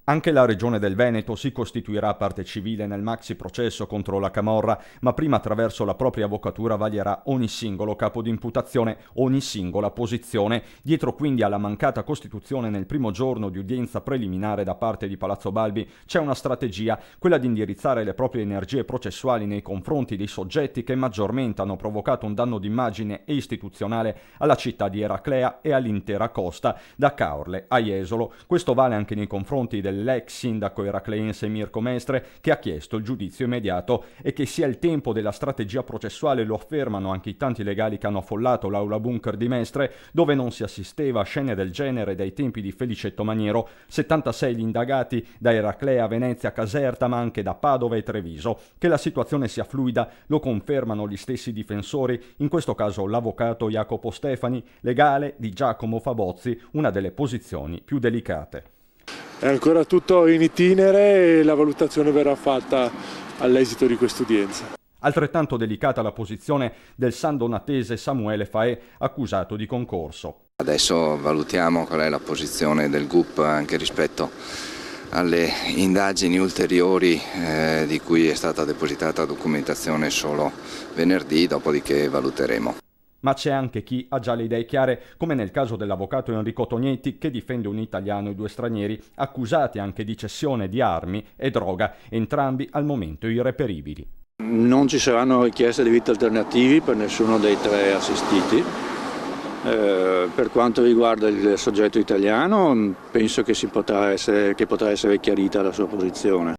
Anche la Regione del Veneto si costituirà parte civile nel maxi processo contro la camorra, ma prima attraverso la propria avvocatura vaglierà ogni singolo capo di imputazione, ogni singola posizione. Dietro quindi alla mancata costituzione nel primo giorno di udienza preliminare da parte di Palazzo Balbi c'è una strategia, quella di indirizzare le proprie energie processuali nei confronti dei soggetti che maggiormente hanno provocato un danno d'immagine e istituzionale alla città di Eraclea e all'intera costa, da Caorle a Jesolo. Questo vale anche nei confronti dell'ex sindaco eracleense Mirko Mestre, che ha chiesto il giudizio immediato. E che sia il tempo della strategia processuale lo affermano anche i tanti legali che hanno affollato l'aula bunker di Mestre, dove non si assisteva a scene del genere dai tempi di Felicetto Maniero. 76 gli indagati da Eraclea, Venezia, Caserta, ma anche da Padova e Treviso. Che la situazione sia fluida lo confermano gli stessi difensori, in questo caso l'avvocato Jacopo Stefani, legale di Giacomo Fabozzi, una delle posizioni più delicate. È ancora tutto in itinere e la valutazione verrà fatta all'esito di quest'udienza. Altrettanto delicata la posizione del sandonatese Samuele Faè, accusato di concorso. Adesso valutiamo qual è la posizione del GUP anche rispetto alle indagini ulteriori di cui è stata depositata documentazione solo venerdì, dopodiché valuteremo. Ma c'è anche chi ha già le idee chiare, come nel caso dell'avvocato Enrico Tognetti, che difende un italiano e due stranieri, accusati anche di cessione di armi e droga, entrambi al momento irreperibili. Non ci saranno richieste di vita alternativi per nessuno dei tre assistiti. Per quanto riguarda il soggetto italiano, penso che potrà essere chiarita la sua posizione.